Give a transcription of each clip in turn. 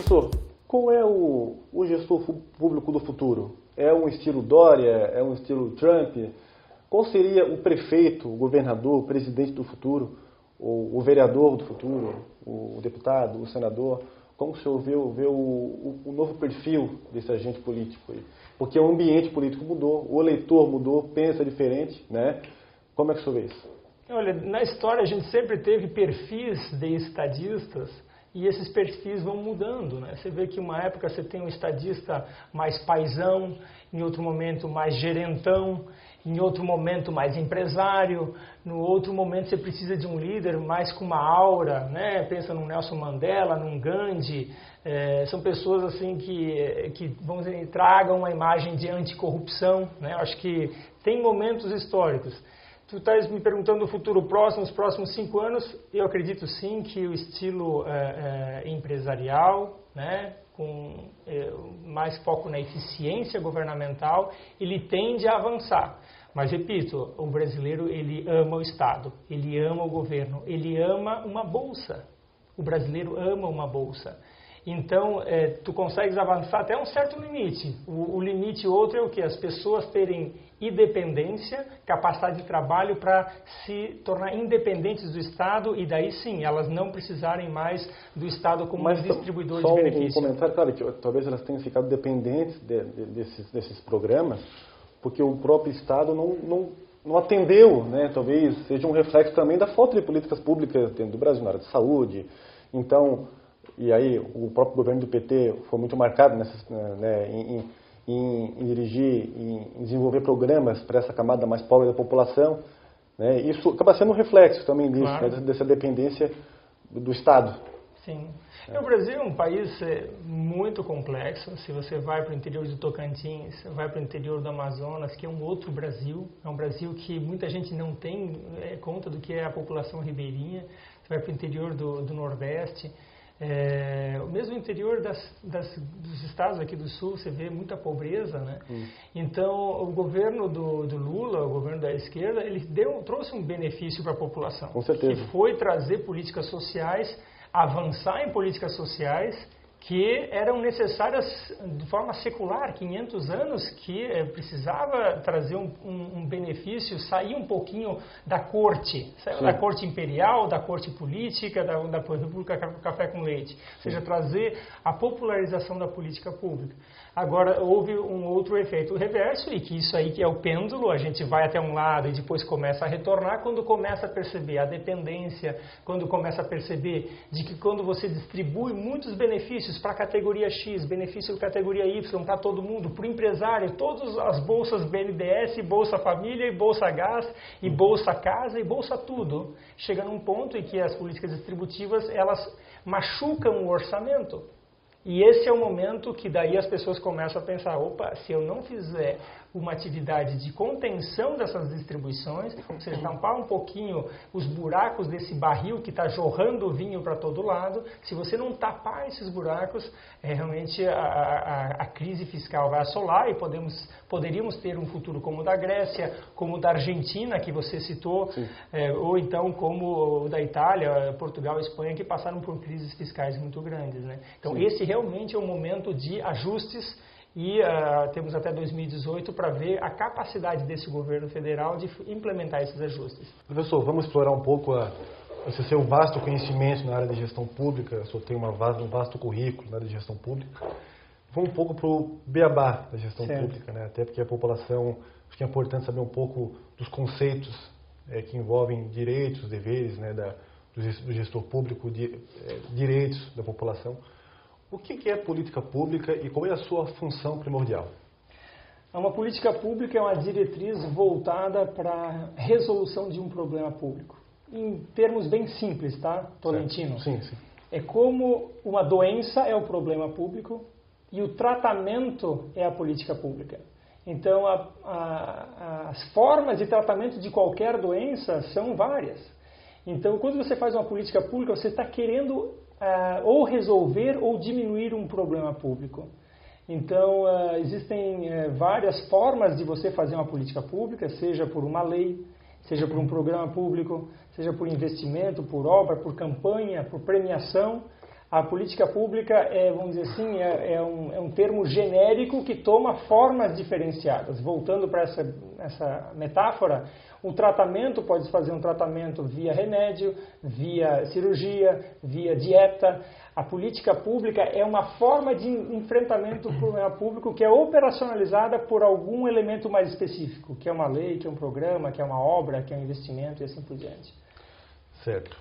Professor, qual é o gestor público do futuro? É um estilo Dória? É um estilo Trump? Qual seria o prefeito, o governador, o presidente do futuro, o vereador do futuro, o deputado, o senador? Como o senhor vê o novo perfil desse agente político aí? Porque o ambiente político mudou, o eleitor mudou, pensa diferente, né? Como é que o senhor vê isso? Olha, na história a gente sempre teve perfis de estadistas e esses perfis vão mudando, né? Você vê que uma época você tem um estadista mais paisão, em outro momento mais gerentão, em outro momento mais empresário, no outro momento você precisa de um líder mais com uma aura, né? Pensa num Nelson Mandela, num Gandhi, são pessoas assim que vamos dizer, tragam uma imagem de anticorrupção, né? Acho que tem momentos históricos. Tu estás me perguntando o futuro próximo, os próximos 5 anos, eu acredito sim que o estilo empresarial, né, com mais foco na eficiência governamental, ele tende a avançar. Mas, repito, o brasileiro ele ama o Estado, ele ama o governo, ele ama uma bolsa. O brasileiro ama uma bolsa. Então, tu consegues avançar até um certo limite. O limite outro é o quê? As pessoas terem independência, capacidade de trabalho para se tornar independentes do Estado e daí sim, elas não precisarem mais do Estado como um distribuidor de benefícios. Só um comentário, claro, que talvez elas tenham ficado dependentes desses programas, porque o próprio Estado não atendeu, né? Talvez seja um reflexo também da falta de políticas públicas dentro do Brasil, na área de saúde. Então, e aí o próprio governo do PT foi muito marcado em dirigir, em desenvolver programas para essa camada mais pobre da população, né? Isso acaba sendo um reflexo também disso, claro, né? Dessa dependência do Estado. Sim. O Brasil é um país muito complexo. Se você vai para o interior do Tocantins, vai para o interior do Amazonas, que é um outro Brasil, é um Brasil que muita gente não tem conta do que é a população ribeirinha. Você vai para o interior do Nordeste, mesmo no interior dos estados aqui do Sul, você vê muita pobreza, né? Então, o governo do Lula, o governo da esquerda, ele trouxe um benefício para a população. Com certeza. Que foi trazer políticas sociais, avançar em políticas sociais que eram necessárias de forma secular, 500 anos, que precisava trazer um benefício, sair um pouquinho da corte, da corte imperial, da corte política, da República Café com Leite, ou seja, trazer a popularização da política pública. Agora, houve um outro efeito reverso, e que isso aí que é o pêndulo, a gente vai até um lado e depois começa a retornar, quando começa a perceber a dependência, quando começa a perceber de que quando você distribui muitos benefícios para a categoria X, benefício categoria Y, para todo mundo, para o empresário, todas as bolsas BNDES, Bolsa Família, e Bolsa Gás, e Bolsa Casa, e Bolsa Tudo, chega num ponto em que as políticas distributivas, elas machucam o orçamento. E esse é o momento que daí as pessoas começam a pensar, opa, se eu não fizer uma atividade de contenção dessas distribuições, ou seja, tampar um pouquinho os buracos desse barril que está jorrando vinho para todo lado, se você não tapar esses buracos, realmente a crise fiscal vai assolar e poderíamos ter um futuro como o da Grécia, como o da Argentina, que você citou, ou então como o da Itália, Portugal e Espanha, que passaram por crises fiscais muito grandes, né? Então, esse realmente é um momento de ajustes e temos até 2018 para ver a capacidade desse governo federal de implementar esses ajustes. Professor, vamos explorar um pouco esse seu vasto conhecimento na área de gestão pública, o senhor tem um vasto currículo na área de gestão pública. Vamos um pouco para o beabá da gestão pública, né? Até porque a população, acho que é importante saber um pouco dos conceitos que envolvem direitos, deveres, né, do gestor público, direitos da população. O que é política pública e qual é a sua função primordial? Uma política pública é uma diretriz voltada para a resolução de um problema público. Em termos bem simples, tá, Tolentino? Sim. É como uma doença é o problema público e o tratamento é a política pública. Então, as formas de tratamento de qualquer doença são várias. Então, quando você faz uma política pública, você está querendo ou resolver ou diminuir um problema público. Então, existem várias formas de você fazer uma política pública, seja por uma lei, seja por um programa público, seja por investimento, por obra, por campanha, por premiação. A política pública vamos dizer assim, é um termo genérico que toma formas diferenciadas. Voltando para essa metáfora, o tratamento pode fazer um tratamento via remédio, via cirurgia, via dieta. A política pública é uma forma de enfrentamento do problema público que é operacionalizada por algum elemento mais específico, que é uma lei, que é um programa, que é uma obra, que é um investimento e assim por diante. Certo.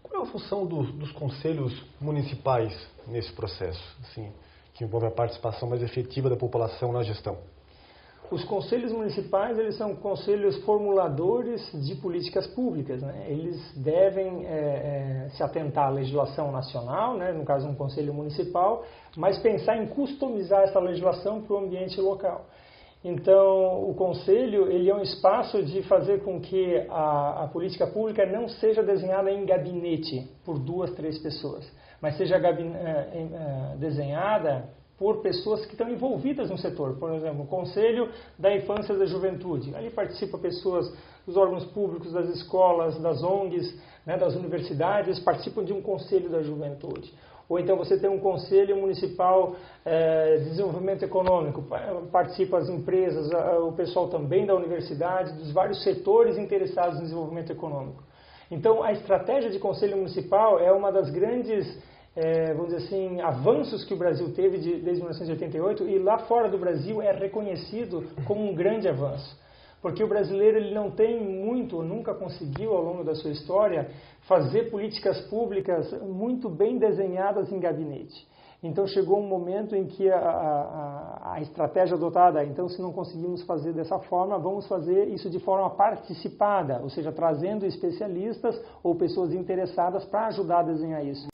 Qual é a função dos conselhos municipais nesse processo, assim, que envolve a participação mais efetiva da população na gestão? Os conselhos municipais, eles são conselhos formuladores de políticas públicas, né? Eles devem se atentar à legislação nacional, né? No caso um conselho municipal, mas pensar em customizar essa legislação para o ambiente local. Então, o conselho ele é um espaço de fazer com que a política pública não seja desenhada em gabinete por 2, 3 pessoas, mas seja desenhada por pessoas que estão envolvidas no setor. Por exemplo, o Conselho da Infância e da Juventude. Ali participam pessoas dos órgãos públicos, das escolas, das ONGs, né, das universidades, participam de um Conselho da Juventude. Ou então você tem um Conselho Municipal de Desenvolvimento Econômico, participam as empresas, o pessoal também da universidade, dos vários setores interessados no desenvolvimento econômico. Então, a estratégia de Conselho Municipal é uma das grandes vamos dizer assim, avanços que o Brasil teve desde 1988 e lá fora do Brasil é reconhecido como um grande avanço. Porque o brasileiro ele não tem muito, nunca conseguiu ao longo da sua história fazer políticas públicas muito bem desenhadas em gabinete. Então chegou um momento em que a estratégia adotada, então se não conseguimos fazer dessa forma, vamos fazer isso de forma participada, ou seja, trazendo especialistas ou pessoas interessadas para ajudar a desenhar isso.